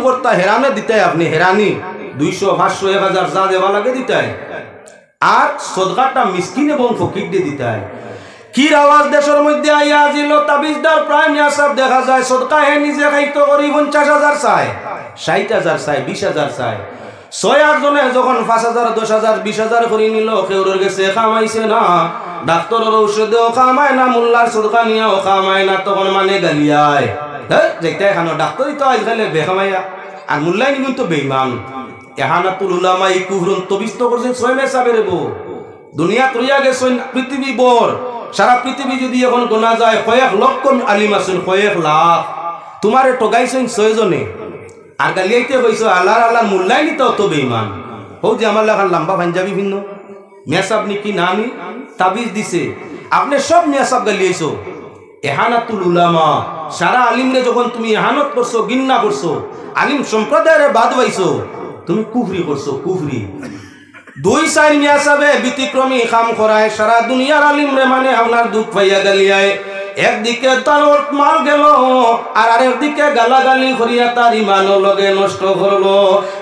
করতা হেরানে দিতে আপনি হেরানি 200 500 1000 যা দেওয়া লাগে দিতে আর সদকাটা মিসকিন এবং ফকির দিয়ে দিতে কি আওয়াজ দেশের মধ্যে আইয়া আজিল তাবিজদার প্রায় নিয়াসাব দেখা যায় সদকা হে নিজে খাইতো করি 50,000 চায় 60,000 চায় 20,000 চায় 6-8 জনে যখন 5,000 10,000 20,000 করে নিল কেউর গেছে কামাইছে না ডাক্তারের ঔষধেও কামায় না মোল্লার সদকা নিয়েও কামায় না তখন মানে গালিয়ায় হ্যাঁ যেটা এখানে ডাক্তারই তো আজকাল বেকামাইয়া আর মোল্লাই নিগুন তো বেইমান এহানাতুল উলামা এই কুফরুন তবিস্ত করছেন সোয়েমে সাবের বো দুনিয়া তরিয়া গেছেন পৃথিবী বর সারা পৃথিবী যদি এখন গোনা যায় কয়েক লক্ষ আলিম আছেন কয়েক লাখ তোমারে ঠগাইছেন 6 জনে আর গালিয়াইতে কইছো আল্লাহর আল্লাহ মোল্লাই নিতে অত বেইমান হও যে আমার লেখার লম্বা পাঞ্জাবি ভিন্ন মেসাব নাকি নামি তাবিজ দিছে আপনি সব মেসাব গালিয়াইছো এহানাতুল উলামা সারা আলিমরে যখন তুমি এহানত করছো গিন্না করছো আলিম সম্প্রদায়ের বাদ পাইছো তুমি কুফরি করছো কুফরি 2-4 মেসাবে ব্যতিক্রমী কাম করায় সারা দুনিয়ার আলিমরে মানে আপনার দুঃখ পাইয়া গালিয়ায় একদিকে তার মাল গেল আর আরেকদিকে গালাগালি করিয়া তার ইমান লগে নষ্ট করলো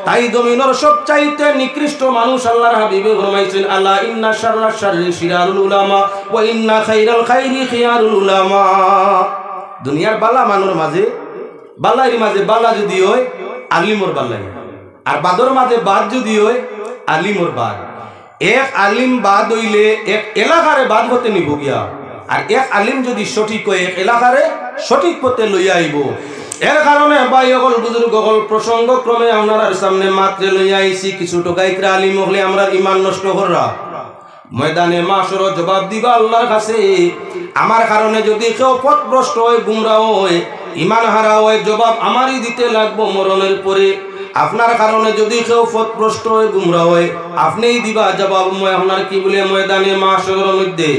তাই জমিনের সবচাইতে নিকৃষ্ট মানুষ আল্লাহর হাবিবে ফরমাইছেন আলা ইন্না শাররা শাররি শিরারুল উলামা ওয়া ইন্না খাইরাল খাইরি খিয়ারুল উলামা দুনিয়ার বালা মানুর মাঝে বালাইর মাঝে বালা যদি হয় আলিমর বালাই আর বাদর মাঝে বাদ যদি হয় আলিমর বাদ এক আলিম বাদ হইলে এক এলাকারে বাদ হতে নিব গিয়া আর এক আলিম যদি সঠিক হয় এলাকারে সঠিক পথে লইয়া আইব এর কারণে ভাই সকল বুজুর্গ সকল প্রসঙ্গ ক্রমে আপনার সামনে মাত্রে লইয়া আইছি কিছু টোকাইকরা আলিম হলে আমরা ইমান নষ্ট করা ময়দানে মাশর জবাব দিবা আল্লাহর কাছে আমার কারণে যদি কেউ পথভ্রষ্ট হয় গুমরাহ হয় ইমান হারা হয় জবাব আমারই দিতে লাগবো মরণের পরে আপনার কারণে যদি কেউ পথভ্রষ্ট হয় গুমরাহ হয় আপনিই দিবা জবাব আপনার কি বলে ময়দানে মাশরের মধ্যে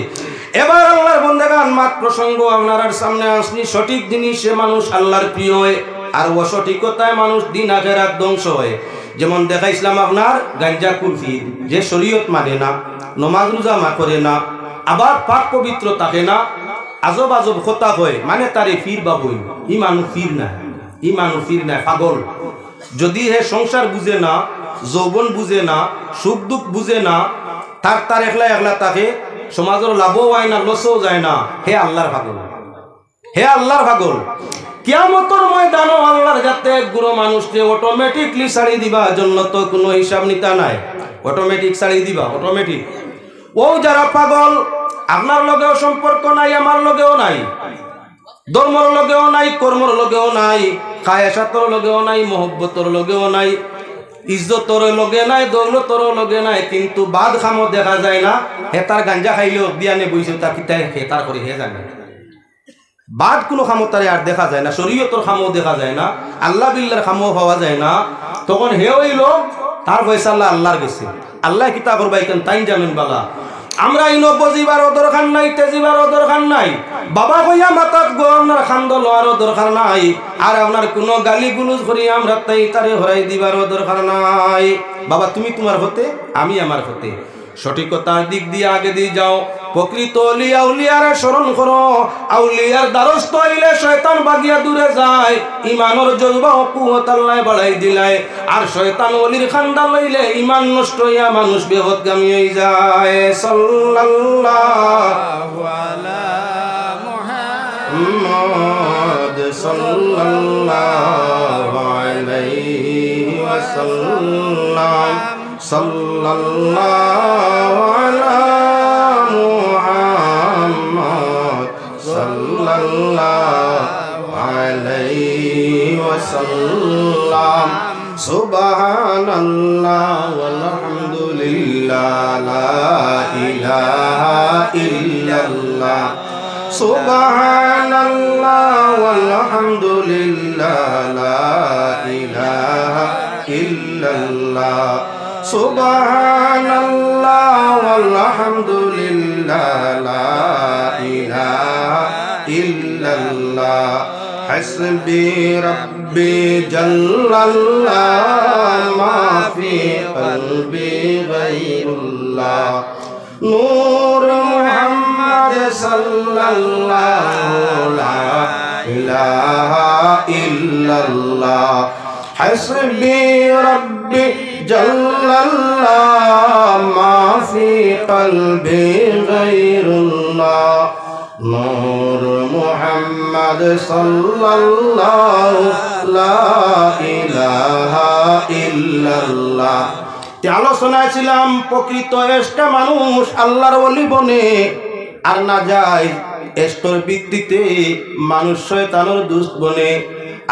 এবার আল্লাহর বন্দেগান মাত প্রসঙ্গ আপনার সামনে আসনি সঠিক জিনিসে মানুষ আল্লাহর প্রিয় হয় আর অসঠিকতায় মানুষ দিন আখেরাত ধ্বংস হয় যেমন দেখাইছিলাম আপনার গাঞ্জা কুলফি যে শরীয়ত মানে না নমাজ রোজা করে না আবার পাক পবিত্র থাকে না আজব আজব কথা হয় মানে তারে ফির বাবুই ইমানু ফির না পাগল যদি হে সংসার বুঝে না যৌবন বুঝে না সুখ দুঃখ বুঝে না তার একলা একলা তাকে সমাজের লাভও হয় না লসও যায় না হে আল্লাহর পাগল কিয়ামতের ময়দানও আল্লাহর যাতে গুরু মানুষকে অটোমেটিকলি ছাড়ি দিবা জন্য তো কোনো হিসাব নিতা নাই অটোমেটিক ছাড়ি দিবা অটোমেটিক ও যারা পাগল আপনার লগেও সম্পর্ক নাই আমার লগেও নাই ধর্মর লগেও নাই কর্মর লগেও নাই খায়াসাতর লগেও নাই মহব্বতর লগেও নাই ইজ্জতর লগে নাই দৌলতর লগে নাই কিন্তু বাদ খামো দেখা যায় না হেতার গাঞ্জা খাইলেও বিয়ানে বইছে তা কিতা হেতার করে হে জানে বাদ কোনো খামো তারে আর দেখা যায় না শরীয়তর খামো দেখা যায় না আল্লাহ বিল্লাহর খামো পাওয়া যায় না তখন হে হইল তার ফয়সালা আল্লাহর গেছে আল্লাহ কিতা করবা এখান তাই জানেন বালা আমরা ইনো বজিবারও দরকার নাই তেজিবারও দরকার নাই বাবা কইয়া মাতাত গো আপনার খান্দ লওয়ারও দরকার নাই আর আপনার কোনো গালি গুলুজ করি আমরা তাই তারে হরাই দিবারও দরকার নাই বাবা তুমি তোমার হতে আমি আমার হতে সঠিকতার দিক দিয়ে আগে দিয়ে যাও প্রকৃত অলিয়া উলিয়ার স্মরণ করো আউলিয়ার দ্বারস্থ হইলে শয়তান বাগিয়া দূরে যায় ইমানের জজবা ও কুওয়াত আল্লাহ বাড়াই দিলায় আর শয়তান ওলির খান্দা লইলে ইমান নষ্ট হইয়া মানুষ বেহদগামী হয়ে যায় সাল্লাল্লাহু আলা মুহাম্মদ সাল্লাল্লাহু আলাইহি ওয়াসাল্লাম সাল্লাল্লাহু আলা মুহাম্মদ সাল্লাল্লাহু আলাইহি ওয়াসাল্লাম সুবহানাল্লাহ ওয়ালহামদুলিল্লাহ লা ইলাহা ইল্লাল্লাহ সুবহানাল্লাহ ওয়ালহামদুলিল্লাহ লা ইলাহা ইল্লাল্লাহ সুবহানাল্লাহ ওয়ালহামদুলিল্লাহ লা ইলাহা ইল্লাল্লাহ হাসবি রাব্বি জাল্লাল্লাহ মা ফি কলবি গায়রুল্লাহ নূর মুহাম্মদ সাল্লাল্লাহু লা ইলাহা ইল্লাল্লাহ হাসবি রব্বি জাল্লাল্লাহ মা ফি কলবি গায়রুল্লাহ নূর মুহাম্মদ সাল্লাল্লাহু লা ইলাহা ইল্লাল্লাহ। আলোচনায় ছিলাম প্রকৃত এশকে মানুষ আল্লাহর ওলি বনে আর না যায় এশকের ভিত্তিতে মানুষ শয়তানের দুষ্ট বনে।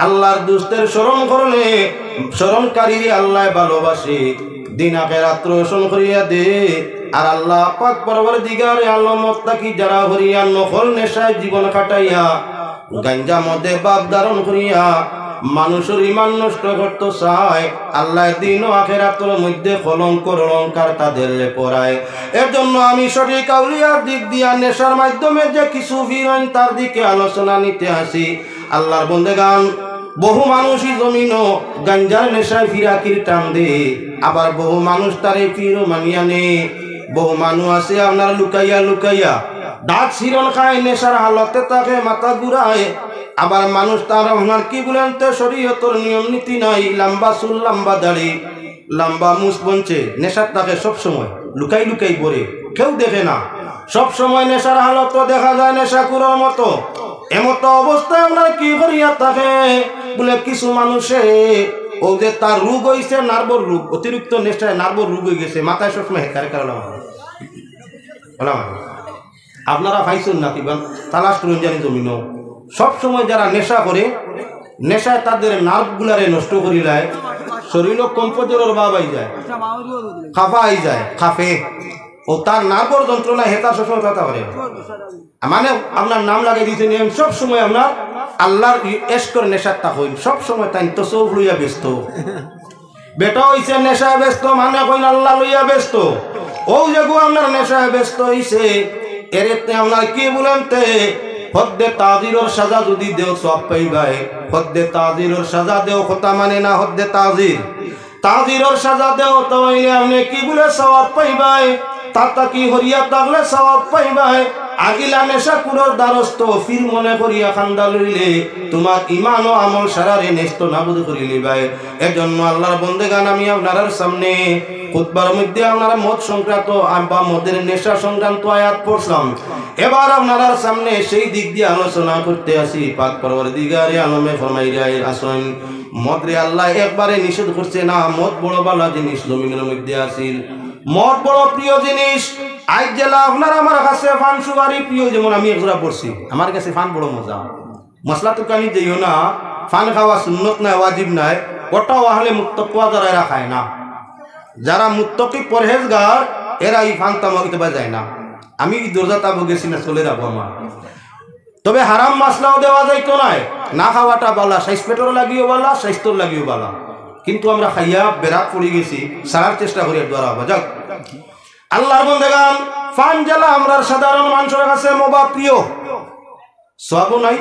আল্লাহর দুষ্টের স্মরণ করলে স্মরণকারী আল্লাহ ভালোবাসে, দিন আখিরাত রোশন করিয়া দে। আর আল্লাহ পাক পরওয়ারদিগারে আলম মুত্তাকি যারা হরিয়া নকল নেশায় জীবন কাটাইয়া গাঞ্জা মদে বাপ ধারণ করিয়া মানুষের ইমান নষ্ট করতে চায়, আল্লাহ দিন ও আখিরাতের মধ্যে কলঙ্ক অলঙ্কার তাদের পড়ায়। এর জন্য আমি সঠিক আউলিয়ার দিক দিয়া নেশার মাধ্যমে যে কিছু ফিরেন তার দিকে আলোচনা নিতে আসি। আল্লাহর বন্দেগান, বহু মানুষই জমিনও গাঞ্জার নেশায় ফিরাকির টান দে, আবার বহু মানুষ তারে ফিরও মানিয়া নে। বহু মানুষ আছে আপনার লুকাইয়া লুকাইয়া দাঁত শিরন খায়, নেশার হালতে তাকে মাথা ঘুরায়। আবার মানুষ তার আপনার কি বলেন তো শরীয়তের নিয়ম নীতি নাই, লম্বা চুল লম্বা দাড়ি লম্বা মুছ বনছে, নেশার তাকে সবসময় লুকাই লুকাই পড়ে, কেউ দেখে না। সব সময় নেশার হালত দেখা যায় নেশাকুরের মতো। এমতো অবস্থায় আপনার কি করিয়া থাকে বলে কিছু মানুষে ও যে তার রোগ হয়েছে নার্ভর রোগ, অতিরিক্ত নেশায় নার্ভর রোগ হয়ে গেছে, মাথায় সবসময় হেকার কারণ আপনারা পাইছেন না কিবা তালাশ করুন জানি জমিন। সবসময় যারা নেশা করে, নেশায় তাদের নার্ভগুলারে নষ্ট করিলায়, শরীরও কম্পজোরের বাবাই যায়, খাফা আই যায়, খাফে ও তার নার্ভর যন্ত্রণা হেতা সবসময় কথা করে। মানে আপনার নাম লাগিয়ে দিয়েছেন সব সময় আপনার আল্লাহর এশকর নেশারটা হইল, সব সময় তাই তো চোখ লইয়া ব্যস্ত। বেটা হইছে নেশায় ব্যস্ত, মানে কইন আল্লাহ লইয়া ব্যস্ত। ও যে গো আপনার নেশায় ব্যস্ত হইছে, এরেতে আপনার কি বলেন তে হদ্দে তাজিরর সাজা যদি দেও সব পাইবাই। হদ্দে তাজিরর সাজা দেও কথা মানে না, হদ্দে তাজিরর সাজা দেও তো আপনি কি বলে সওয়াব পাইবাই। তাতা কি হরিয়া তাগলে সওয়াব পাইবাই। আগিলা নেশা কুরোর দ্বারস্থ ফির মনে করিয়া খান্দা লইলে তোমার ইমান ও আমল সারারে নেস্ত নাবুদ করিলি ভাই। এজন্য আল্লাহর বন্দেগান আমি আপনার সামনে খুতবার মধ্যে আপনারা মদ সংক্রান্ত বা মদের নেশা সংক্রান্ত আয়াত পড়লাম। এবার আপনার সামনে সেই দিক দিয়ে আলোচনা করতে আসি। পাক পরওয়ারদিগারে আলমে ফরমাইয়া আসেন মদ রে আল্লাহ একবারে নিষেধ করছে না। মদ বড় বালা জিনিস জমিনের মধ্যে আসিল, মদ বড় প্রিয় জিনিস। আজ জেলা আপনার আমার কাছে ফান সুগারি প্রিয়, যেমন আমি একজোড়া পড়ছি, আমার কাছে ফান বড় মজা। মশলা তুকানি দিও না, ফান খাওয়া সুন্নত নাই, ওয়াজিব নাই। ওটা ওয়াহলে মুত্তাকিয়া যারা এরা খায় না, যারা মুত্তাকি পরহেজগার এরা এই ফান তামাক যায় না। আমি দরজা তাবো গেছি না, চলে যাবো আমার। তবে হারাম মশলাও দেওয়া যাইতো নাই, না খাওয়াটা বালা, স্বাস্থ্য পেটের লাগিও বালা, স্বাস্থ্যর লাগিও বালা। কিন্তু আমরা খাইয়া বেরাত পড়ে গেছি, সারার চেষ্টা করি দ্বারা যাক। আল্লাহর বন্দেগান, ফান জ্বালা আমরা সাধারণ মানুষের কাছে মোবা প্রিয়, সওয়াবও নাই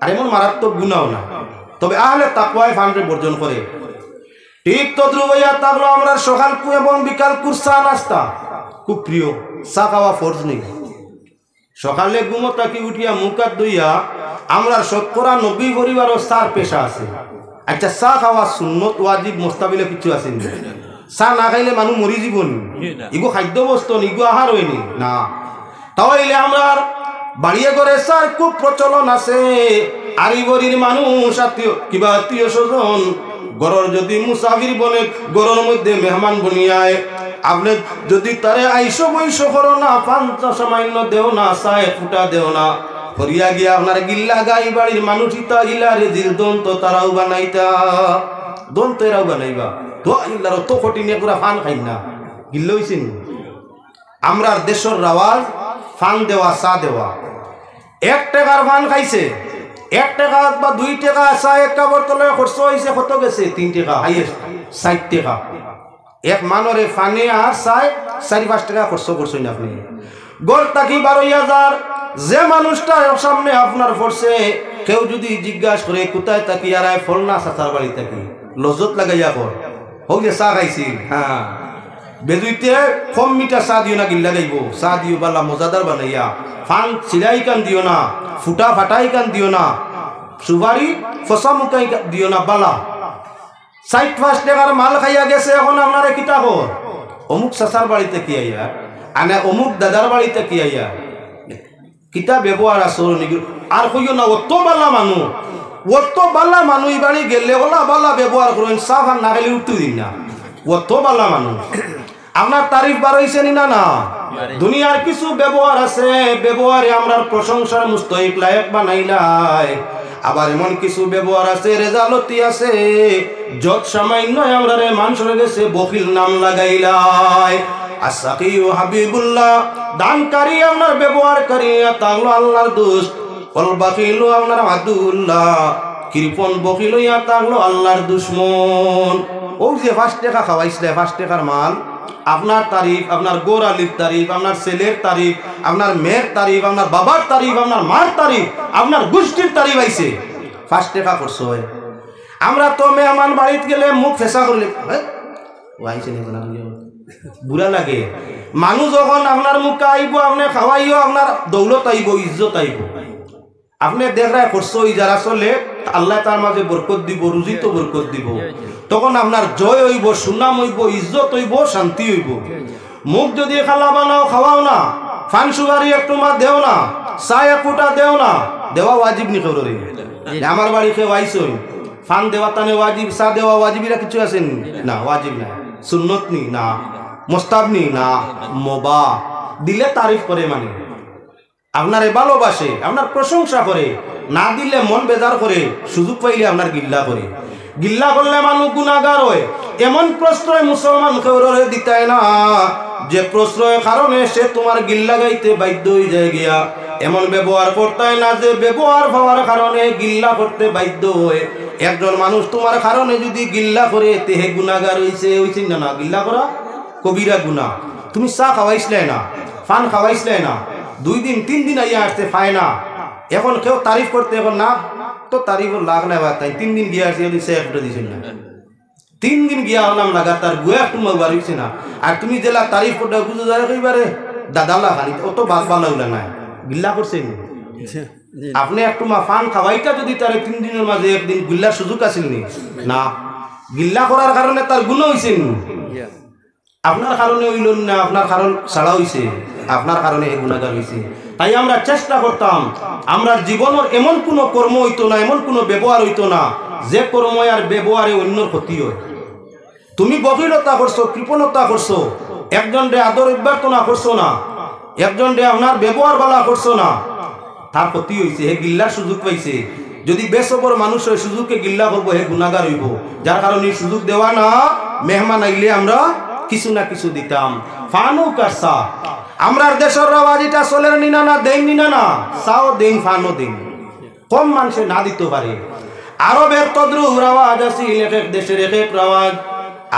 আর এমন মারাত্মক গুনাহও না। তবে আহলে তাকওয়ায় ফানরে বর্জন করে। ঠিক তদ্রুপ হইয়া থাকলো আমরা সকাল এবং বিকাল কুরসা নাস্তা খুব প্রিয়। চা খাওয়া ফরজ নেই। সকালে ঘুমোতা কি উঠিয়া মুখ হাত ধুইয়া আমরা 90 পরিবারও চার পেশা আছে। আচ্ছা, চা খাওয়া সুন্নত ওয়াজিব মোস্তাবিলে কিছু আছে না? চা না খাইলে মানুষ মরি জীবন, ইগো খাদ্য বস্তু ইগো আহার হয়নি না। তাহলে আমরা বাড়িয়ে করে চার খুব প্রচলন আছে। আরিবরির মানুষ আত্মীয় কিবা আত্মীয় স্বজন গরর যদি মুসাফির বনে, গরর মধ্যে মেহমান বনিয়ায় আপনি যদি তারে আইসো বইসো করো না, পাঞ্চা সামান্য দেও না, চায় ফুটা দেও না, হরিয়া গিয়া আপনার গিল্লা গাই বাড়ির মানুষ ইতা ইলারে জিল দন্ত তারাও বানাইতা, দন্ত এরাও বানাইবা তো ইল্লার তো কঠিনে পুরা ফান খাই না গিল্লা হইছেন। আমরার দেশের রাওয়াজ ফান দেওয়া, চা দেওয়া। 1 টাকার ফান খাইছে, 1 টাকা বা 2 টাকা চা এক কাপড় তলে খরচ হয়েছে, কত গেছে 3 টাকা হাইয়েস্ট 60 টাকা। এক মানরে ফানে আর চাই 4-5 টাকা খরচ করছেন আপনি। গড় তাকি 12,000। যে মানুষটা সামনে আপনার পড়ছে, কেউ যদি জিজ্ঞাসা করে কোথায় তাকি আর ফল না চাচার বাড়ি থাকি, লজত লাগাইয়া কর হোক যে চা খাইছি। হ্যাঁ, বেদুইতে কম মিঠা চা দিও না, গিল্লা গাইব চা দিও বালা মজাদার বানাইয়া। ফান চিলাই কান দিও না, ফুটা ফাটাই কান দিও না, সুবারি ফসা মুকাই দিও না বালা। 60 টাকার মাল খাইয়া গেছে, এখন আপনারে কিতা কর অমুক চাচার বাড়িতে কি আইয়া আনে অমুক দাদার বাড়িতে কি আইয়া কিতা ব্যবহার আচরণ আর কইও না অত বালা মানুষ এই বাড়ি গেলে ওলা বালা ব্যবহার করেন, চাহ আর না গেলে উঠতে দিন না, অত বালা মানুষ। আপনার তারিফ বার হয়েছে না না? দুনিয়ার কিছু ব্যবহার আছে, ব্যবহারে আমরা প্রশংসার মুস্তাহিক লায়ক বানাইলাই। আবার এমন কিছু ব্যবহার আছে, রেজালতি আছে, যত সামান্য আমরা মানুষের কাছে বকিল নাম লাগাইলাই। আসাকিউ হাবিবুল্লাহ, দানকারী আপনার ব্যবহারকারী তাহলো আল্লাহর দোস্ত। অল বাকিলু আপনার আদুল্লাহ, কৃপন বকিল তাহলো আল্লাহর দুশ্মন। ও যে 5 টাকা খাওয়াইছিলে, 5 টাকার মাল, আপনার তারিফ, আপনার গোড়ালির তারিফ, আপনার ছেলের তারিফ, আপনার মেয়ের তারিফ, আপনার বাবার তারিফ, আপনার মার তারিফ, আপনার গোষ্ঠীর তারিফ আইছে, 5 টাকা করছো। আমরা তো মেহমান বাড়িতে গেলে মুখ ফেসা করলে বুড়া লাগে। মানুষ যখন আপনার মুখে আইব, আপনি খাওয়াইও, আপনার দৌলত আইব, ইজ্জত আইব। আপনি দেখরা করছো যারা চলে, আল্লাহ তার মাঝে বরকত দিব, রুজিতে বরকত দিব। তখন আপনার জয় হইব, সুনাম হইব, ইজ্জত হইব, শান্তি হইব। মুখ যদি খালা বানাও, খাওয়াও না, ফান সুগারি একটু মা দেও না, চা এক ফুটা দেও না, দেওয়া ওয়াজিব নি করে। আমার বাড়ি খেয়ে আইসই, ফান দেওয়া তানে ওয়াজিব, চা দেওয়া ওয়াজিবিরা কিছু আছেন না, ওয়াজিব না, সুন্নত নি না, মোস্তাব নি না, মোবা দিলে তারিফ করে, মানে আপনারে ভালোবাসে, আপনার প্রশংসা করে, না দিলে মন বেজার করে, সুযোগ পাইলে আপনার গিল্লা করে। গিল্লা করলে মানুষ গুনাহগার হয়। এমন প্রশ্রয় মুসলমান কেউরে দিতায় না যে প্রশ্রয়ের কারণে সে তোমার গিল্লা গাইতে বাধ্য হয়ে যায় গিয়া। এমন ব্যবহার করতায় না যে ব্যবহার পাওয়ার কারণে গিল্লা করতে বাধ্য হয়। একজন মানুষ তোমার কারণে যদি গিল্লা করে তেহে গুনাহগার হইছে না না? গিল্লা করা কবিরা গুনাহ। তুমি চা খাওয়াইছিলে না, ফান খাওয়াইছিলে না, 2 দিন 3 দিন আইয়া আসতে পায় না, এখন কেউ তারিফ করতে, এখন না তো তারিফ লাগ না, তাই 3 দিন গিয়া আসছে, সে একটা দিছেন না, 3 দিন গিয়া হলাম লাগাতার, গুয়া একটু মার হইছে না। আর তুমি জেলা তারিফ করতে বুঝো যায় কইবারে দাদালা খালি অত বাস ভালো হইলা না, গিল্লা করছেন আপনি একটু মা ফান খাওয়াইটা যদি তার 3 দিনের মাঝে একদিন গিল্লার সুযোগ আছিল না, গিল্লা করার কারণে তার গুণ হইছেন, আপনার কারণে হইল না, আপনার কারণ ছাড়া হইছে, আপনার কারণে এই গুণাগার হইছে। তাই আমরা চেষ্টা করতাম আমরা জীবনের এমন কোনো কর্ম হইতো না, এমন কোনো ব্যবহার হইতো না যে কর্ম আর ব্যবহারে অন্যর ক্ষতি হয়। তুমি বকিলতা করছো, কৃপণতা করছো, একজন রে আদর অভ্যর্থনা করছো না, একজন রে আপনার ব্যবহার বালা করছো না, তার ক্ষতি হইছে, হে গিল্লার সুযোগ পাইছে। যদি বেসবর মানুষ হয় সুযোগকে গিল্লা করবো, হে গুণাগার হইব। যার কারণে সুযোগ দেওয়া না, মেহমান আইলে আমরা কিছু না কিছু দিতাম। ফানও কারসা আমরার দেশের রাওয়াজ এটা চলের নিনা না, দেন নিনা না, চাও দেন, ফানও দেন, কম মানুষে না দিতে পারে। আরবের তদ্রুপ রাওয়াজ আছে, এক এক দেশের এক এক রাওয়াজ।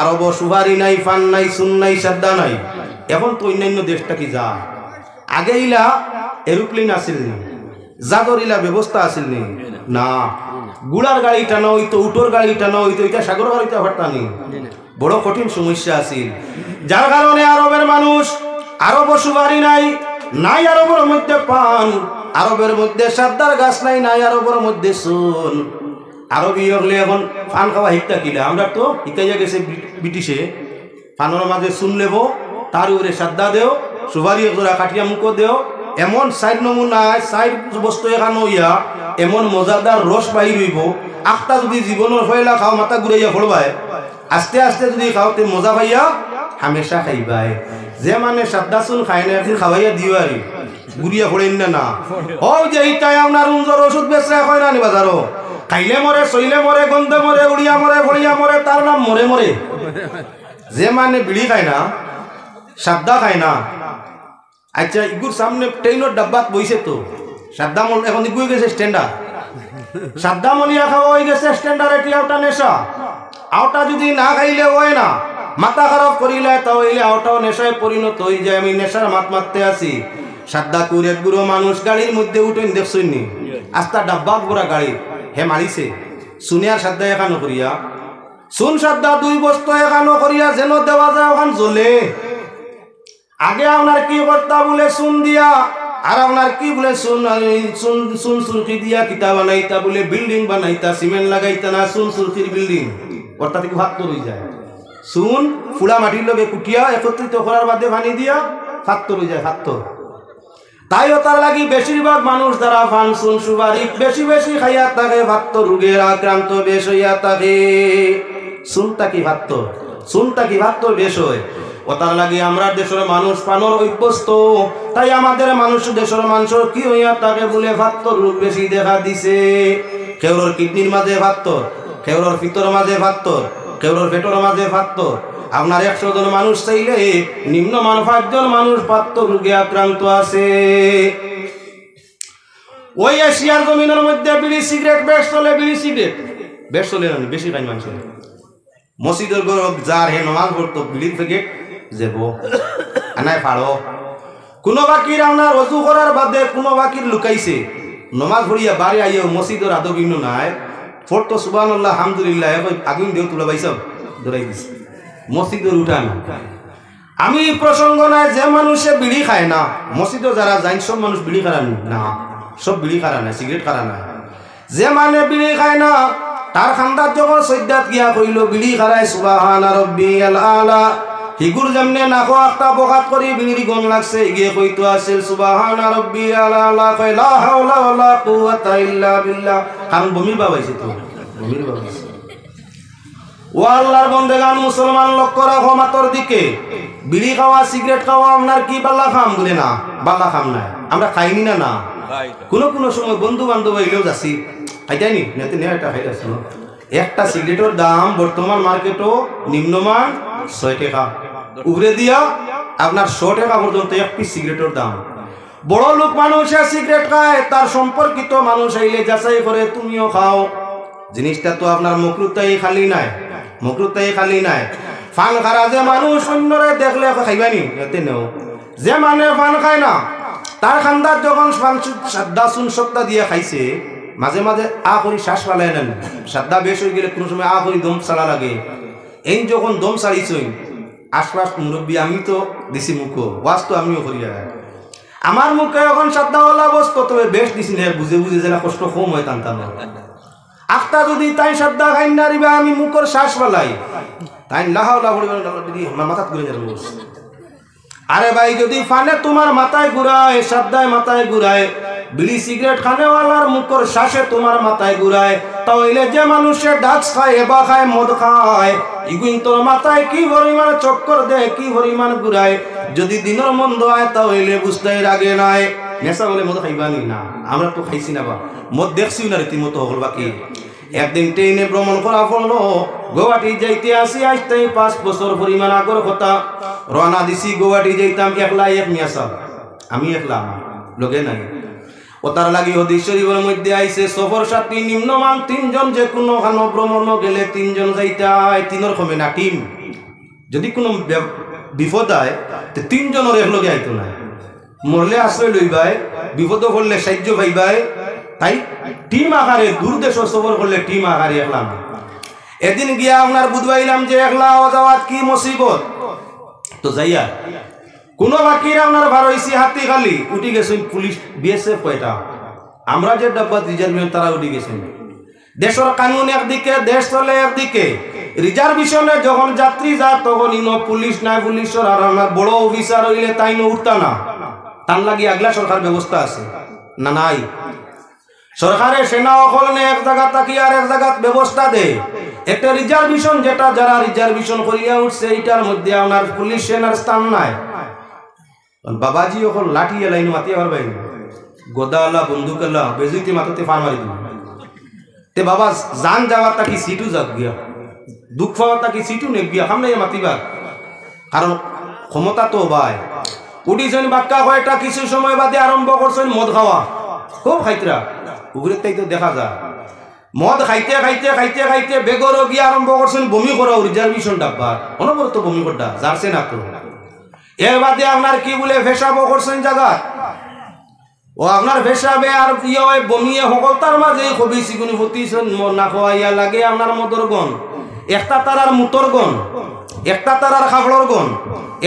আরব সুপারি নাই, ফান নাই, সুন নাই, সাদ্দা নাই। এখন তো অন্যান্য দেশটা কি যা, আগে ইলা এরোপ্লেন আসিল নি, জাদর ইলা ব্যবস্থা আসিল নি না, গুড়ার গাড়ি টানা হইতো, উটোর গাড়ি টানা হইতো, এটা সাগর গাড়িতে ভাড়া নি, বড় কঠিন সমস্যা আছিল। যার কারণে আরবের মানুষ, আরব সুপারি নাই, নাই আরবের মধ্যে পান, আরবের মধ্যে সাদ্দার গাছ নাই, নাই আরবের মধ্যে সুন। আরবি হলে এখন ফান খাওয়া শিক্ষা কিলা, আমরা তো শিখাইয়া গেছে ব্রিটিশে, ফানের মাঝে শুন নেব, তার উপরে সাদ্দা দেও, সুপারি একজোড়া কাটিয়া মুখো দেও, এমন 4 নমুনা 4 বস্তু এখানে ইয়া এমন মজাদার রস বাহির হইব। আখটা যদি জীবনের ফয়লা খাও, মাথা ঘুরাইয়া পড়বায়, আস্তে আস্তে যদি খাওতে মজা পাইয়া হামেশা খাইবাই। যে মানে সাদ্দা চুন খায় না, একদিন খাওয়াইয়া দিও আর ঘুরিয়া পড়েন না না। ও যে ইটাই আপনার উঞ্জর ওষুধ বেচরা হয় না নি বাজারও, খাইলে মরে, সইলে মরে, গন্ধে মরে, উড়িয়া মরে, ফড়িয়া মরে, তার নাম মরে মরে। যে মানে বিড়ি খায় না, সাদ্দা খায় না, আচ্ছা ইগুর সামনে ট্রেনের ডাব্বাত বইছে তো, সাদ্দা মল এখন ইগুই গেছে স্ট্যান্ডার, সাদ্দা মলিয়া খাওয়া হয়ে গেছে স্ট্যান্ডার। এটি আওটা নেশা, আওটা যদি না খাইলে হয় না, মাথা খারাপ করিলে তাহলে আওটাও নেশায় পরিণত হয়ে যায়। আমি নেশার মাত মারতে আছি, সাদ্দা কুড়ে বুড়ো মানুষ গাড়ির মধ্যে উঠেন দেখছেন নি, আস্তা ডাব্বা পুরা গাড়ি হে মারিছে, শুনিয়ার সাদ্দা এখানো করিয়া, শুন সাদ্দা 2 বস্তু এখানো করিয়া যেন দেওয়া যায় ওখান জ্বলে। আগে আপনার কি করতা বলে শুন দিয়া, আর আপনার কি বলে শুন সুরকি দিয়া কিতা বানাইতা বলে বিল্ডিং বানাইতা, সিমেন্ট লাগাইতা না, শুন সুরকির বিল্ডিং অর্থাৎ কি ভাত রয়ে যায় চুন ফুলা মাটির লগে কুটিয়া একত্রিত করার বাদে পানি দিয়া ভাত রয়ে যায় ভাত। তাইও তার লাগি বেশিরভাগ মানুষ যারা ফান চুন সুবারি বেশি বেশি খাইয়া থাকে ভাত রোগের আক্রান্ত বেশ হইয়া থাকে। চুনটা কি ভাত বেশ হয় ও তার লাগে আমরা দেশের মানুষ পানোর অভ্যস্ত। তাই আমাদের মানুষ দেশের মানুষের কি হইয়া থাকে বলে ভাত রোগ বেশি দেখা দিছে। কেউর কিডনির মাঝে ভাত, কেউর ভিতর মাঝে ভাত, কেউর পেটর মাঝে ভাত। আপনার 100 জন মানুষ চাইলে নিম্নমান 5 জন মানুষ ভাত রোগে আক্রান্ত আছে। ওই এশিয়ার জমিনের মধ্যে বিড়ি সিগারেট বেশ চলে, বিড়ি সিগারেট বেশ চলে না বেশি খাই মানুষ। মসজিদের গরব যার হে নমাজ পড়তো বিড়ির প্যাকেট যাব আনায় ফাড়ো। কোনো বাকির আপনার অজু করার বাদে কোনো বাকির লুকাইছে নমাজ পড়িয়া বাড়ি আইও মসজিদের আদবিন্ন নাই পড়তো সুবহানাল্লাহ আলহামদুলিল্লাহ আগুন দিও তুলে পাইছাও ধরাই দিছে মসজিদের উঠান। আমি প্রসঙ্গ নাই যে মানুষে বিড়ি খায় না মসজিদে যারা যাই সব মানুষ বিড়ি খারান না, সব বিড়ি খারা না, সিগারেট খারা না। যে মানে বিড়ি খায় না তার খান্দার যখন সৈদ্যাত গিয়া কইল বিড়ি খারায় সুবহানা রাব্বিয়াল আলা হিগুর যেমনে নাকো একটা বকাত করি বিড়ির গন লাগছে গিয়ে কইতো আসিল সুবহানা রাব্বিয়াল আলা কই লা হাওলা ওয়ালা কুওয়াতা ইল্লা বিল্লাহ। কারণ বমির বাবাইছে তো বমির বাবাইছে। ও আল্লাহর বন্দেগান মুসলমান লক্ষ্য রাখো মাতর দিকে। বিড়ি খাওয়া সিগারেট খাওয়া আপনার কি বাল্লা খাম বলে না, বাল্লা খাম নাই আমরা খাইনি না না। কোনো সময় বন্ধু বান্ধব এলেও যাচ্ছি খাইতাইনি নেতে নিয়ে একটা খাই যাচ্ছিল। একটা সিগারেটের দাম বর্তমান মার্কেটও নিম্নমান 6 টাকা উপরে দিয়া আপনার 100 টাকা পর্যন্ত এক পিস সিগারেটের দাম। বড় লোক মানুষে সিগারেট খায় তার সম্পর্কিত মানুষ আইলে যাচাই করে তুমিও খাও। জিনিসটা তো আপনার মকরুতাই খালি নাই, মকরুতাই খালি নাই। ফান খারা যে মানুষ অন্যরে দেখলে খাইবানি এতে নেও। যে মানে ফান খায় না তার খান্দার যখন ফান সাদ্দা চুন সপ্তাহ দিয়ে খাইছে মাঝে মাঝে আ করি শ্বাস পালাই নেন। সাদ্দা বেশ হয়ে গেলে কোনো সময় আ করি দম চালা লাগে। এই যখন দম চালিয়েছই আশপাশ মুরব্বী আমি তো দিছি মুখ ওয়াজ তো আমিও করি। আমার মুখে এখন সাদ্দাওয়ালা বসতো তবে বেশ দিছি না বুঝে বুঝে যেন কষ্ট কম হয় টানতাম। আখটা যদি তাই সাদ্দা খাই না রিবা আমি মুখর শ্বাস পালাই তাই লাহাওলা মাথা ঘুরে যাবে। আরে ভাই যদি ফানে তোমার মাথায় ঘুরায় সাদ্দায় মাথায় ঘুরায় বিড়ি সিগারেট খানেওয়ালার মুখর শ্বাসে তোমার মাথায় ঘুরায় তাহলে যে মানুষের ডাক্স খায় এবা খায় মদ খায় ইগুইন তোর মাথায় কি পরিমাণ চক্কর দেয় কি পরিমাণ ঘুরায়। যদি দিনের মন্দ হয় তাহলে বুঝতে রাগে নাই। নেশা বলে মদ খাইবানি না আমরা তো খাইছি না বা মদ দেখছিও না রীতিমতো হল। বাকি একদিন ট্রেনে ভ্রমণ করা পড়লো গুয়াহাটি যাইতে আসি আসতে 5 বছর পরিমাণ আগর কথা। রওনা দিছি গুয়াহাটি যাইতাম একলা এক মিয়া সাহেব আমি একলা আমার লোকে নাই। ও তার লাগি হদিস শরীফের মধ্যে আইছে সফর সাথী নিম্নমান 3 জন যে কোনো খানো ভ্রমণ গেলে 3 জন যাইতে হয়। 3 কমে না টিম যদি কোনো বিপদ হয় তো 3 জনের এক লগে আইতো না। মরলে আশ্রয় লইবাই বিপদ পড়লে সাহায্য পাইবাই। তাই টিম আকারে দূর দেশ সফর করলে টিম আকারে একলা না। এদিন গিয়া আপনার বুঝবাইলাম যে একলা যাওয়াত কি মুসিবত। তো যাইয়া কোনো বাকির আপনার ভার হয়েছি হাতি খালি উঠি গেছেন পুলিশ বিএসএফ কয়টা আমরা যে ডাব্বা রিজার্ভেশন তারা উঠি গেছেন। দেশের কানুন একদিকে দেশ চলে একদিকে। রিজার্ভেশনে যখন যাত্রী যায় তখন ইনো পুলিশ নাই পুলিশের আর আমার বড় অফিসার হইলে তাই নো উঠতা না তার লাগি আগলা সরকার ব্যবস্থা আছে না নাই। সরকারের সেনা অকলনে এক জায়গা তাকি আর এক জায়গা ব্যবস্থা দেয়। একটা রিজার্ভেশন যেটা যারা রিজার্ভেশন করিয়া উঠছে এইটার মধ্যে আপনার পুলিশ সেনার স্থান নাই। বাবাজি ওখান লাঠি এলাইন মাতিয়ে পারবেন গোদাওয়ালা বন্দুকওয়ালা বেজুইতে মাথাতে ফার মারি দিন তে বাবা জান যাওয়ার তাকি সিটু যাক গিয়া দুঃখ পাওয়ার তাকি সিটু নেক গিয়া সামনে মাতিবার কারণ ক্ষমতা তো ভাই উঠিছেন বাক্কা কয়টা কিছু সময় বাদে আরম্ভ করছেন মদ খাওয়া খুব খাইতরা উগরে তাই তো দেখা যায় মদ খাইতে খাইতে খাইতে খাইতে বেগর গিয়া আরম্ভ করছেন বমি করা রিজার্ভেশন ডাব্বা অনবরত বমি করটা যারছে না তো এর বাদে আপনার কি বলে ভেসাবো করছেন জায়গা ও আপনার ভেসাবে আর ইয়ে বমিয়ে সকল তার মাঝে কবি চিগুনি ফতিছেন না খোয়াইয়া লাগে আপনার মদর গন একটা তারার মুতর গন একটা তারার খাবড়র গন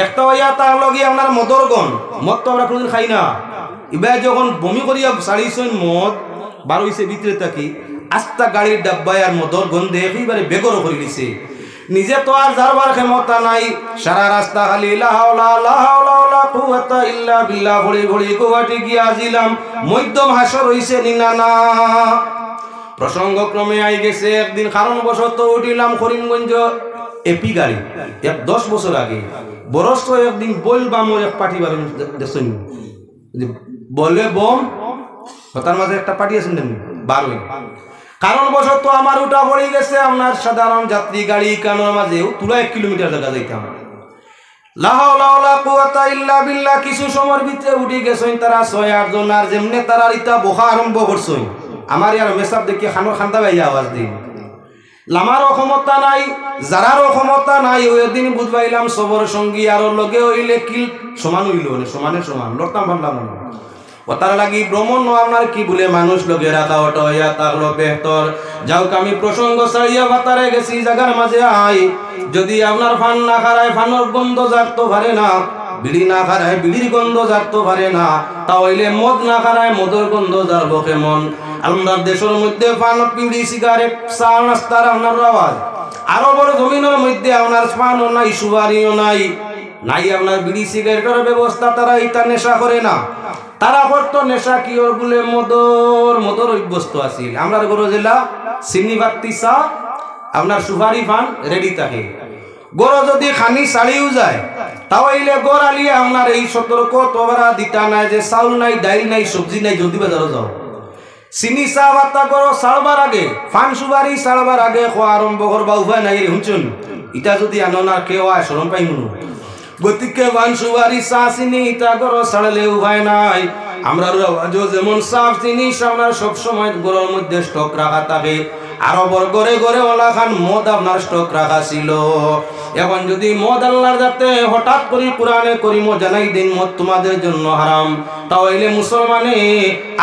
একটা হইয়া তার লগে আপনার মদর গন মদ তো আমরা কোনদিন খাই না এবার যখন বমি করিয়া ছাড়িছেন মদ বার হইছে ভিতরে থাকি আস্তা গাড়ির ডাব্বায় আর মদর গন্ধে একেবারে বেগর করে দিছে নিজে তো আর যারবার ক্ষমতা নাই সারা রাস্তা খালি লা হাওলা লা হাওলা ওয়ালা কুওয়াতা ইল্লা বিল্লাহ ঘড়ি ঘড়ি গুয়াহাটি গিয়া আজিলাম মধ্যম হাসর হইছে নিনা না প্রসঙ্গক্রমে আই গেছে একদিন কারণবশত উঠিলাম করিমগঞ্জ এপি গাড়ি 10 বছর আগে বরস একদিন বলবাম এক পার্টি বাড়ি দেখছেন বলে বম তার মাঝে একটা পার্টি আছেন না 12 কারণবশত আমার উঠা পড়ে গেছে আপনার সাধারণ যাত্রী গাড়ি কানোর মাঝে পুরো 1 কিলোমিটার জায়গা যাইতাম লা হাওলা ওয়ালা কুওয়াতা ইল্লা বিল্লাহ কিছু সময়ের ভিতরে উঠে গেছেন তারা 6-8 জন আর যেমনে তারা ইতা বখা আরম্ভ করছেন আমার আর মেসাব দেখি খানোর খান্দা ভাইয়া আওয়াজ দিন লামারও ক্ষমতা নাই যারারও ক্ষমতা নাই ওই দিন বুঝবাইলাম সবর সঙ্গী আর লগে হইলে কিল সমান হইল সমানে সমান লড়তাম ভাবলাম ও তার লাগি ভ্রমণ আপনার কি বলে মানুষ লোকে রাখা ওটা হইয়া থাকলো বেহতর যাও আমি প্রসঙ্গ ছাড়িয়া বাতারে গেছি জায়গার মাঝে আই যদি আপনার ফান না খারায় ফানোর গন্ধ জাগতো পারে না বিড়ি না খারায় বিড়ির গন্ধ জাগতো পারে না তাহলে মদ না খারায় মদের গন্ধ জাগবো কেমন আমরা দেশের মধ্যে পান বিড়ি সিগারেট চা নাস্তার আপনার আওয়াজ আরো বড় জমিনের মধ্যে আপনার পানও নাই সুপারিও নাই নাই আপনার বিড়ি সিগারেটের ব্যবস্থা তারা ইটা নেশা করে না তারা করতো নেশা কি ওর বলে মদর অভ্যস্ত আছিল আমরা গরু জেলা চিনি বাত্তি চা আপনার সুপারি পান রেডি থাকে গরু যদি খানি চালিও যায় তাহলে গড় আলিয়ে আপনার এই সতর্ক তোমরা দিতা নাই যে চাউল নাই ডাইল নাই সবজি নাই যদি বাজারও যাও চিনি চা বাত্তা করো চালবার আগে ফান সুপারি চালবার আগে খোয়া আরম্ভ করবা উপায় নাই শুনছুন ইটা যদি আনো না কেউ আয় শরম পাই মনু গতিকে ফান সুপারি চা চিনি ইটা করো ছাড়লে উপায় নাই আমরা যেমন সাফ জিনিস আমরা সবসময় গরুর মধ্যে স্টক রাখা থাকে আরো বড় গড়ে গড়ে ওলা খান মদ আপনার স্টক রাখা ছিল এখন যদি মদ আল্লাহর যাতে হঠাৎ করে কোরআনে করিম জানাই দিন মদ তোমাদের জন্য হারাম তাহলে মুসলমানে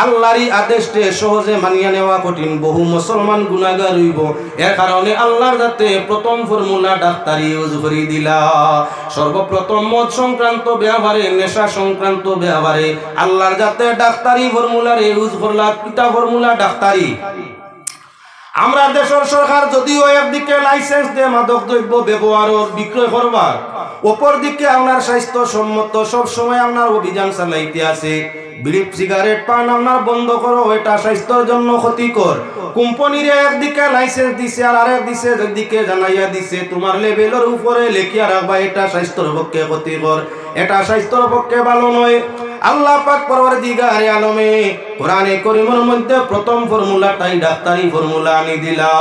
আল্লাহরই আদেশে সহজে মানিয়া নেওয়া কঠিন বহু মুসলমান গুনাহগার হইব এর কারণে আল্লাহর যাতে প্রথম ফর্মুলা ডাক্তারি ইউজ করে দিলা সর্বপ্রথম মদ সংক্রান্ত ব্যাপারে নেশা সংক্রান্ত ব্যাপারে আল্লাহর যাতে ডাক্তারি ফর্মুলার ইউজ করলা কিতা ফর্মুলা ডাক্তারি আমরা দেশের সরকার যদিও একদিকে লাইসেন্স দিয়ে মাদক দ্রব্য ব্যবহার ও বিক্রয় করবার অপর দিকে আপনার স্বাস্থ্য সম্মত সব সময় আপনার অভিযান চালাইতে আছে বিড়ি সিগারেট পান আপনার বন্ধ করো এটা স্বাস্থ্যের জন্য ক্ষতিকর কোম্পানির একদিকে লাইসেন্স দিছে আর আরেক দিকে জানাইয়া দিছে তোমার লেভেলের উপরে লেখিয়া রাখবা এটা স্বাস্থ্যের পক্ষে ক্ষতিকর এটা স্বাস্থ্যের পক্ষে ভালো নয় আল্লাহ পাক পরওয়ারদিগারে আলমে কোরআনে কারীমের মধ্যে প্রথম ফর্মুলাটাই ডাক্তারি ফর্মুলা আনি দিলা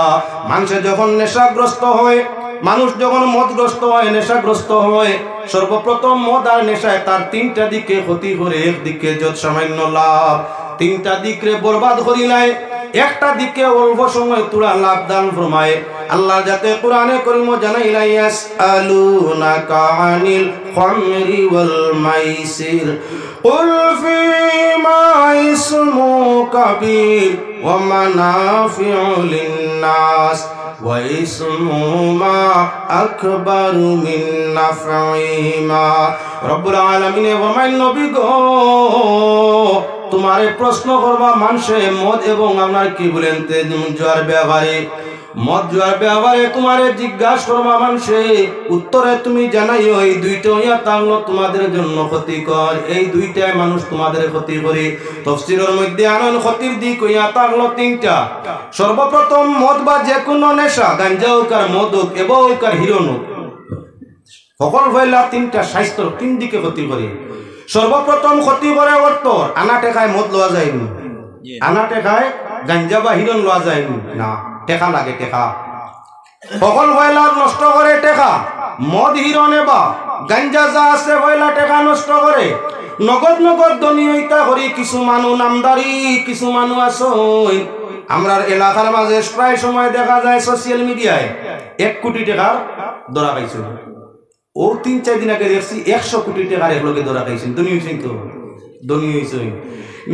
মানুষ যখন নেশাগ্রস্ত হয় মানুষ যখন মদগ্রস্ত হয় নেশাগ্রস্ত হয় সর্বপ্রথম মদ আর নেশায় তার তিনটা দিকে ক্ষতি করে একদিকে যত সামান্য লাভ তিনটা দিকে বরবাদ করি নাই একটা দিকে অল্প সময় তুরা লাভ দান ফরমায় আল্লাহ যাতে কোরআনে কারীম জানাইলা ইয়াসআলুনাকা আনিল খামরি ওয়াল মাইসির قل فيما اسم كبير ومنافع للناس واسمهما أكبر من نفعهما رب العالمين ومن নবী গো তোমারে প্রশ্ন করবা মানুষে মদ এবং আপনার কি বলেন তেজ জোয়ার ব্যাপারে মদ জোয়ার ব্যাপারে তোমারে জিজ্ঞাসা করবা মানুষে উত্তরে তুমি জানাইও এই দুইটা ইয়া তাহলে তোমাদের জন্য ক্ষতিকর এই দুইটাই মানুষ তোমাদের ক্ষতি করে তাফসীরের মধ্যে আনন ক্ষতির দিক ইয়া তাহলে তিনটা সর্বপ্রথম মদ বা যে কোনো নেশা গাঞ্জা হোক আর মদ হোক এবং হোক আর হিরোইন হোক সকল হইলা তিনটা স্বাস্থ্যর তিন দিকে ক্ষতি করে সর্বপ্রথম ক্ষতি করে অর্থ আনা টেকায় মদ লওয়া যায়নি আনা টেকায় গাঞ্জা বা হিরোইন লওয়া যায়নি না টেকা লাগে টেকা সকল হইলা নষ্ট করে টেকা মদ হিরোইনে বা গাঞ্জা যা আছে হইলা টেকা নষ্ট করে নগদ নগদ ধনী হইতা করি কিছু মানুষ নামদারি কিছু মানুষ আছে আমরার এলাকার মাঝে প্রায় সময় দেখা যায় সোশ্যাল মিডিয়ায় 1 কোটি টাকার ধরা পাইছে ও 3-4 দিন আগে দেখছি 100 কোটি টাকার একলগে ধরা খাইছেন ধনী হইছেন তো ধনী হইছেন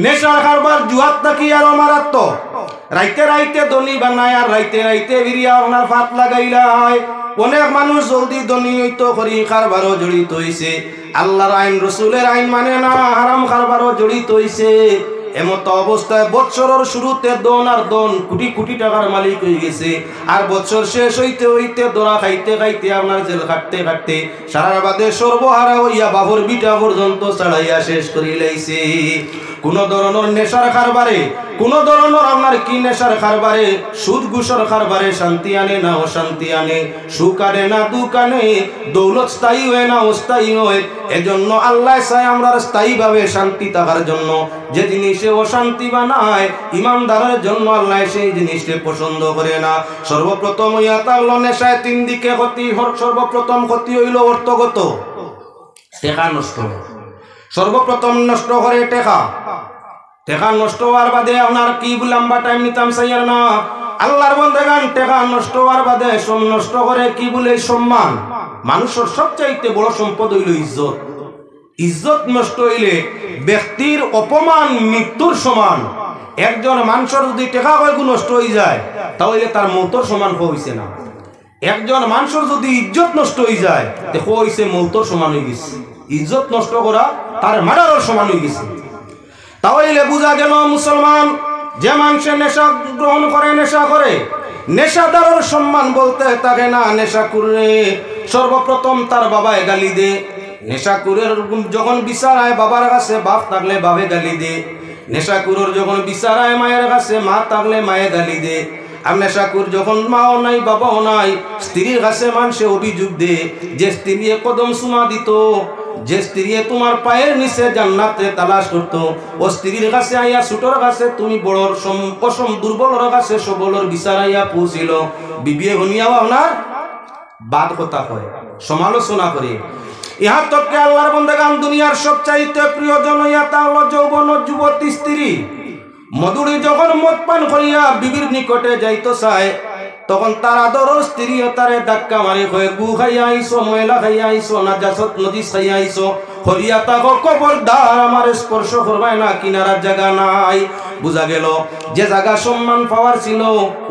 নেশার কারবার জুয়াত থাকি আর মারাত্মক রাইতে রাইতে ধনী বানায় আর রাইতে রাইতে বিরিয়া ওনার ফাত লাগাইলা হয় অনেক মানুষ জলদি ধনী হইতো করি কারবারও জড়িত হইছে আল্লাহর আইন রাসূলের আইন মানে না হারাম কারবারও জড়িত হইছে এমত অবস্থায় বৎসরের শুরুতে দন আর দন কোটি কোটি টাকার মালিক হয়ে গেছে, আর বছর শেষ হইতে হইতে দোরা খাইতে খাইতে আপনার জেল কাটতে কাটতে সারার বাদে সর্বহারা হইয়া বাবর বিটা পর্যন্ত ছাড়াইয়া শেষ করি লাইছে। কোন ধরনের নেশার কারবারে, কোন ধরনের আপনার কি নেশার কারবারে, সুদ ঘুষের কারবারে শান্তি আনে না অশান্তি আনে, সুখ আনে না দুঃখ আনে, দৌলত স্থায়ী হয় না অস্থায়ী হয়। এজন্য আল্লাহ চায় আমরা স্থায়ীভাবে শান্তি থাকার জন্য। যে জিনিসে অশান্তি বানায় ইমানদারের জন্য আল্লাহ সেই জিনিসকে পছন্দ করে না। সর্বপ্রথম হইয়া তাহলে নেশায় তিন দিকে ক্ষতি। সর্বপ্রথম ক্ষতি হইল অর্থগত, টেকা নষ্ট। সর্বপ্রথম নষ্ট করে টেকা। টেকা নষ্ট হওয়ার বাদে আপনার কি লম্বা টাইম নিতাম চাইয়ার না। আল্লাহর বন্দেগান টেকা নষ্ট হওয়ার বাদে নষ্ট করে কি বলে সম্মান। মানুষের সবচাইতে বড় সম্পদ হইল ইজ্জত। ইজ্জত নষ্ট হইলে ব্যক্তির অপমান মৃত্যুর সমান। একজন মানুষের যদি টেকা কয়েকু নষ্ট হয়ে যায় তাহলে তার মৌতর সমান হইছে না। একজন মানুষের যদি ইজ্জত নষ্ট হয়ে যায় দেখো হইছে মৌতর সমান হয়ে গেছে। ইজ্জত নষ্ট করা তার মার্ডারের সমান হয়ে গেছে। তাহলে বোঝা গেল মুসলমান যে মানুষের নেশা গ্রহণ করে, নেশা করে, নেশাদারের সম্মান বলতে থাকে না। নেশা করে সর্বপ্রথম তার বাবায় গালি দে। নেশাকুরের যখন বিচার আয় বাবার কাছে, বাপ থাকলে বাপে গালি দে। নেশাকুরের যখন বিচার আয় মায়ের কাছে, মা থাকলে মায়ে গালি দে। আর নেশাকুর যখন মাও নাই বাবাও নাই, স্ত্রীর কাছে মানুষে অভিযোগ দে। যে স্ত্রী কদম সুমা দিত, যে স্ত্রী তোমার পায়ের নিচে জান্নাতে তালাশ করতো, ও স্ত্রীর কাছে আইয়া ছোটর কাছে তুমি বড়র অসম দুর্বলর কাছে সবলর বিচার আইয়া পৌঁছিল। বিবিএ হনিয়াও আপনার বাদ কথা হয়, সমালোচনা করে। ইহা তককে আল্লাহর বন্দেগান দুনিয়ার সবচাইতে প্রিয়জন হইয়া তা হলো যৌবন যুবতী স্ত্রী। মধুরী যখন মদ পান করিয়া বিবির নিকটে যাইতো চায়, তখন তার আদর স্ত্রী তারে ধাক্কা মারি কয়ে গু খাইয়া আইসো, ময়লা খাইয়া আইসো, নাজাসত নদী খাইয়া আইসো, হরিয়া তাকো খবরদার আমার স্পর্শ করবাই না, কিনারার জায়গা নাই। বুঝা গেল যে জায়গা সম্মান পাওয়ার ছিল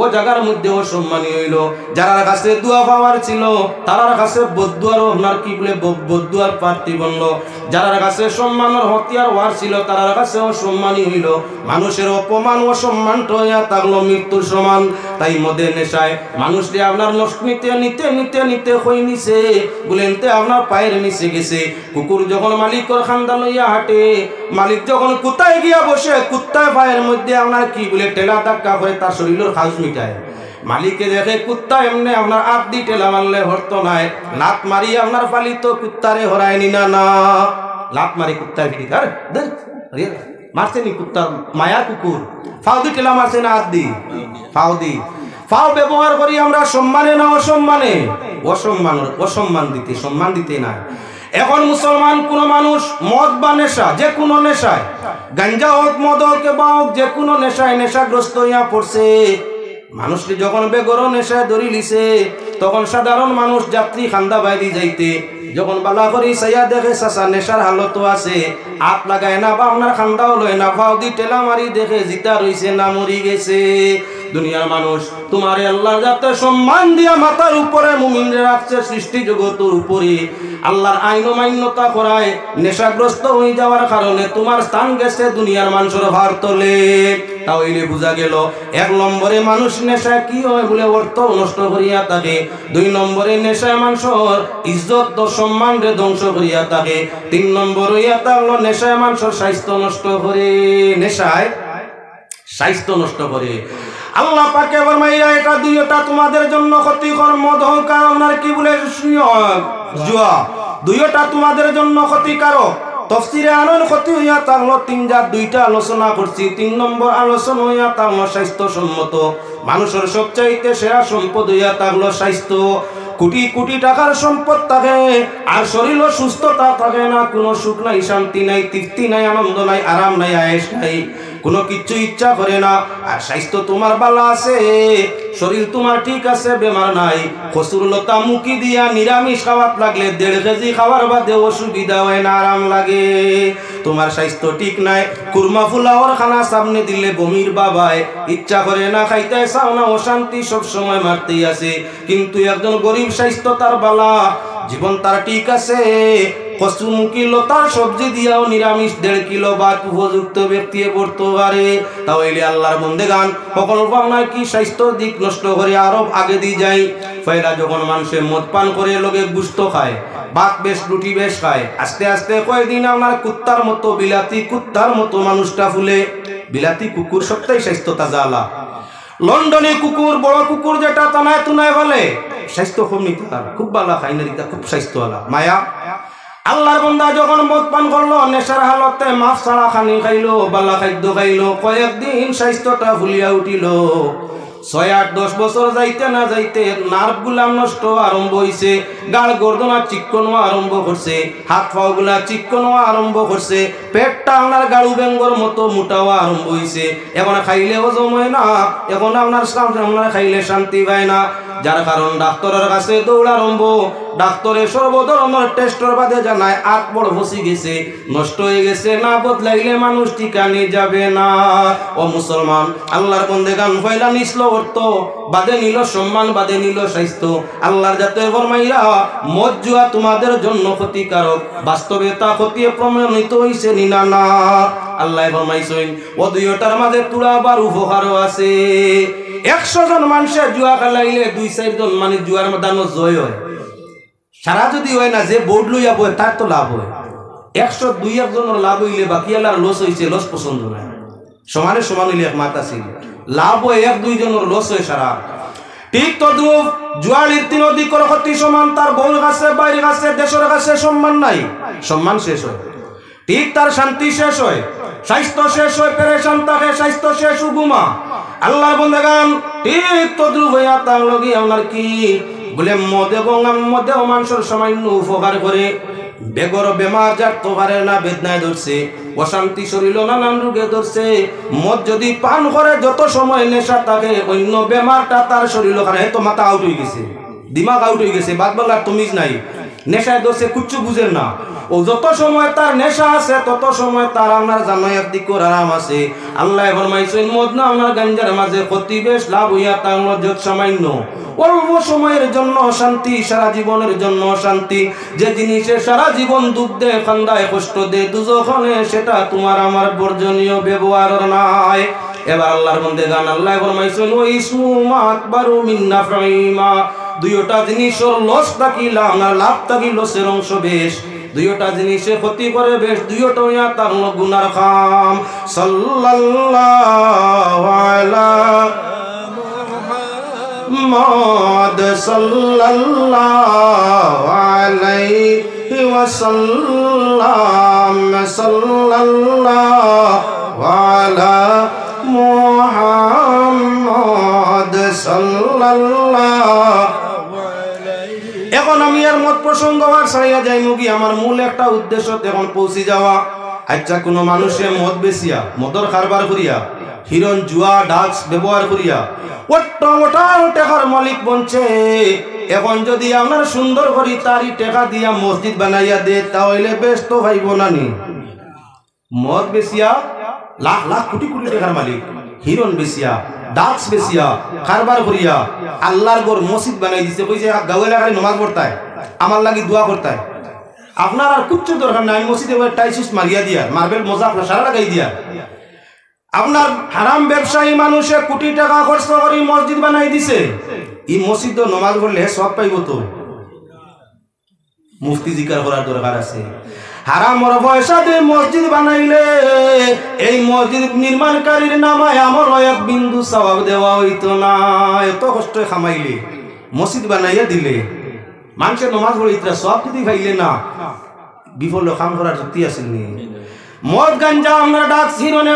ও জায়গার মধ্যে ও সম্মানী হইল। যারার কাছে দোয়া পাওয়ার ছিল তারার কাছে বদুয়ার আপনার কি বলে বদুয়ার প্রার্থী বলল। যারার কাছে সম্মানের হতিয়ার হওয়ার ছিল তারার কাছে অসম্মানী হইল। মানুষের অপমান ও সম্মানটা হইয়া থাকলো মৃত্যুর সমান। তাই মদের নেশায় মানুষকে আপনার নিতে নিতে নিতে নিতে হয়ে নিছে বলেন আপনার পায়ের নিচে গেছে। কুকুর যখন মালিকর খান্দা লইয়া হাঁটে, মালিক যখন কুত্তায় গিয়া বসে, কুত্তায় পায়ের মধ্যে আপনার কি বলে টেলা ধাক্কা করে তার শরীরের খাজ মিটায়। মালিকে দেখে কুত্তা এমনি আপনার আপ দি টেলা মারলে হরতো নাই, লাত মারি আপনার পালিত কুত্তারে হরায় নিনা না। লাত মারি কুত্তায় ফিরি মারছে নি কুত্তার মায়া কুকুর, ফাও দি টেলা মারছে না, হাত দি ফাও দি। ফাও ব্যবহার করি আমরা সম্মানে না অসম্মানে? অসম্মান দিতে, সম্মান দিতে না। এখন মুসলমান কোন মানুষ মদ বা নেশা, যে কোনো নেশায়, গাঞ্জা হোক মদ হোক বা হোক, যে কোনো নেশায় নেশাগ্রস্ত হইয়া পড়ছে। মানুষটি যখন বেগর নেশায় ধরি লিছে, তখন সাধারণ মানুষ যাত্রী খান্দা বাইরে যাইতে যখন বালা করি সাইয়া দেখে চাচা নেশার হালত আছে, হাত লাগায় না বা আপনার খান্দাও লয় না, ফাও দি টেলা মারি দেখে জিতা রইছে না মরি গেছে। দুনিয়ার মানুষ তোমারে আল্লাহ যাতে সম্মান দিয়া মাথার উপরে মুমিনরে রাখছে সৃষ্টি জগতের উপরে, আল্লাহর আইন মান্যতা করায় নেশাগ্রস্ত হয়ে যাওয়ার কারণে তোমার স্থান গেছে দুনিয়ার মানুষের ভার তলে। তাহলে বোঝা গেল 1 নম্বরে মানুষ নেশায় কি হয় বলে অর্থ নষ্ট করিয়া থাকে। 2 নম্বরে নেশায় মানুষের ইজ্জত ও সম্মান রে ধ্বংস করিয়া থাকে। 3 নম্বর হইয়া থাকলো নেশায় মানুষের স্বাস্থ্য নষ্ট করে। নেশায় স্বাস্থ্য নষ্ট করে। আল্লাহ পাকে ফরমাইয়া এটা দুইটা তোমাদের জন্য ক্ষতিকর, মদ হোক আর আপনার কি বলে জুয়া, দুইটা তোমাদের জন্য ক্ষতিকারক। তফসিরে আনোর ক্ষতি হইয়া থাকলো 2টা আলোচনা করছি। 3 নম্বর আলোচনা হইয়া থাকলো স্বাস্থ্যসম্মত। মানুষের সবচাইতে সেরা সম্পদ হইয়া থাকলো স্বাস্থ্য। কোটি কোটি টাকার সম্পদ থাকে আর শরীর সুস্থতা থাকে না, কোনো সুখ নাই, শান্তি নাই, তৃপ্তি নাই, আনন্দ নাই, আরাম নাই, আয়েশ নাই, কোনো কিচ্ছু ইচ্ছা করে না। আর স্বাস্থ্য তোমার ভালো আছে, শরীর তোমার ঠিক আছে, বেমার নাই, কসুরলতা মুখি দিয়া নিরামিষ খাওয়াত লাগলে 1.5 কেজি খাওয়ার বাদে অসুবিধা হয় না, আরাম লাগে। তোমার স্বাস্থ্য ঠিক নাই, কুরমা ফুলাওয়ার খানা সামনে দিলে বমির বাবায়, ইচ্ছা করে না, খাইতে চাও না, অশান্তি সব সময় মারতেই আছে। কিন্তু একজন গরিব স্বাস্থ্য তার বালা, জীবন তার ঠিক আছে, কচুমুখী লতার সবজি দিয়াও নিরামিষ 1.5 কিলো ভাত উপযুক্ত ব্যক্তি পড়তে পারে। তাহলে আল্লাহর বন্দেগান সকল ভাবনা কি স্বাস্থ্যর দিক নষ্ট করে আরব আগে দিয়ে যায়। পয়লা যখন মানুষে মদ পান করে লগে গুস্ত খায়, ভাত বেশ রুটি বেশ খায়, আস্তে আস্তে কয়েকদিন আপনার কুত্তার মতো বিলাতি কুত্তার মতো মানুষটা ফুলে। বিলাতি কুকুর সবটাই স্বাস্থ্য তাজা আলা। লন্ডনে কুকুর বড় কুকুর যেটা তানায় তুনায় বলে স্বাস্থ্য খুব নিতে খুব ভালো খাই না দিতা খুব স্বাস্থ্য আলা মায়া। আল্লাহর বান্দা যখন মদ পান করলো নেশার হালতে মাছ ছাড়া খানি খাইলো বালা খাদ্য খাইলো কয়েকদিন স্বাস্থ্যটা ফুলিয়া উঠিল। 6-8-10 বছর যাইতে না যাইতে নার্ভ গুলা নষ্ট আরম্ভ হইছে, গাল গর্দনা চিকন আরম্ভ করছে, হাত পাও গুলা চিকন আরম্ভ করছে, পেটটা আপনার গাড়ু বেঙ্গর মতো মোটাও আরম্ভ হইছে। এখন খাইলে হজম হয় না, এখন আপনার খাইলে শান্তি পায় না। যার কারণ ডাক্তারের কাছে দৌড় আরম্ভ। ডাক্তারে সর্বধরনের টেস্টর বাদে জানায় আট বড় ফসি গেছে, নষ্ট হয়ে গেছে, না বদলাইলে মানুষ ঠিকানে যাবে না। ও মুসলমান, আল্লাহর বন্দেগান পয়লা নিসল অর্থ, বাদে নিল সম্মান, বাদে নিল স্বাস্থ্য। আল্লাহর যাতে ফরমাইয়া মদ জুয়া তোমাদের জন্য ক্ষতিকারক, বাস্তবে তা ক্ষতি প্রমাণিত হইছে নিনা না। আল্লাহ ফরমাইছেন ও দুইটার মাঝে তুলা আবার উপকারও আছে। 100 জন মানুষের জুয়া খেলাইলে 2-4 জন মানে জুয়ার মধ্যে জয় হয়। সারা যদি হয় না, যে বোর্ড লইয়া বই তার তো লাভ হয়। 102 জনের লাভ হইলে বাকি আল্লাহর লস হইছে, লস পছন্দ না। সমানে সমান হইলে এক মাত আছে, লাভ হয় 1-2 জনের লস হয় সারা। ঠিক তদ্রুপ জুয়ালির 3 দিকের ক্ষতি সমান। তার বউর কাছে, বাইরের কাছে, দেশের কাছে সম্মান নাই, সম্মান শেষ হয়। ঠিক তার শান্তি শেষ হয়, স্বাস্থ্য শেষ হয়, পেরেশান থাকে, স্বাস্থ্য শেষ উগুমা। আল্লাহ বন্দেগান ঠিক তদ্রুপ হইয়া তার লগে আপনার কি বলে মদ এবং মদেও মানুষের সামান্য উপকার করে। বেগর বেমার যার তো পারে না, বেদনায় ধরছে, অশান্তি শরীর নানান রোগে ধরছে। মদ যদি পান করে যত সময় নেশা থাকে, অন্য বেমারটা তার শরীর ওখানে তো মাথা আউট হয়ে গেছে, দিমাগ আউট হয়ে গেছে, বাদ বলার তমিজ নাই, নেশায় ধরছে, কুচ্ছু বুঝেন না। ও যত সময় তার নেশা আছে তত সময় তার আপনার জামাইয়ের দিকর আরাম আছে। আল্লাহ ফরমাইছেন মদ না আপনার গাঞ্জার মাঝে ক্ষতি বেশ, লাভ হইয়া তার যত সামান্য অল্প সময়ের জন্য শান্তি, সারা জীবনের জন্য শান্তি। যে জিনিসে সারা জীবন দুঃখ দেয়, কান্দায়, কষ্ট দেয় দুজখনে, সেটা তোমার আমার বর্জনীয় ব্যবহার নাই। এবার আল্লাহর বন্দেগান আল্লাহ ফরমাইছেন ওই ইসমু আকবারু মিন নাফঈমা। দুইটা জিনিসের লস থাকিলা না লাভ থাকি লসের অংশ বেশ। দুইটা জিনিসে ক্ষতি করে বেশ, দুইটা হইয়া তার গুনার কাম। সাল্লাল্লাহু আলা মুহাম্মদ সাল্লাল্লাহু আলাইহি ওয়াসাল্লাম। সাল্লাল্লাহু আলা মুহাম্মদ সাল্লাল্লাহু। এখন আমি আর মত প্রসঙ্গ আর ছাড়িয়া যাই মুগি, আমার মূল একটা উদ্দেশ্য এখন পৌঁছে যাওয়া। আচ্ছা, কোনো মানুষে মদ বেচিয়া, মদর কারবার করিয়া, হিরণ জুয়া ড্রাগস ব্যবহার করিয়া ওটা টাকার মালিক বনছে। এখন যদি আপনার সুন্দর করি তারই টাকা দিয়া মসজিদ বানাইয়া দে, তাহলে বেশ তো ভাইব না নি? মদ বেচিয়া লাখ লাখ কোটি কোটি টাকার মালিক, হিরণ বেচিয়া, ড্রাগস বেচিয়া, কারবার করিয়া আল্লাহর ঘর মসজিদ বানাই দিছে, কইছে গাঁও এলাকায় নমাজ পড়তায়, আমার লাগি দোয়া করতায়। আপনার আর কিচ্ছু দরকার নাই, মসজিদে টাইসিস মারিয়া দিয়া, মার্বেল মজা আপনার সারা লাগাই দিয়া। আপনার হারাম ব্যবসায়ী মানুষে কোটি টাকা খরচ করে মসজিদ বানাই দিছে, এই মসজিদ নমাজ পড়লে সব পাইব তো? মুফতি জিকার করার দরকার আছে। হারামর পয়সা দিয়ে মসজিদ বানাইলে এই মসজিদ নির্মাণকারীর নামায় আমার এক বিন্দু সওয়াব দেওয়া হইতো না। এত কষ্ট খামাইলে মসজিদ বানাইয়া দিলে, মানুষের নমাজ পড়ে ইতরা সব যদি খাইলে না, বিফল কাম করার যুক্তি আসেনি। মদ গাঞ্জা আমরা ডাক হিরণে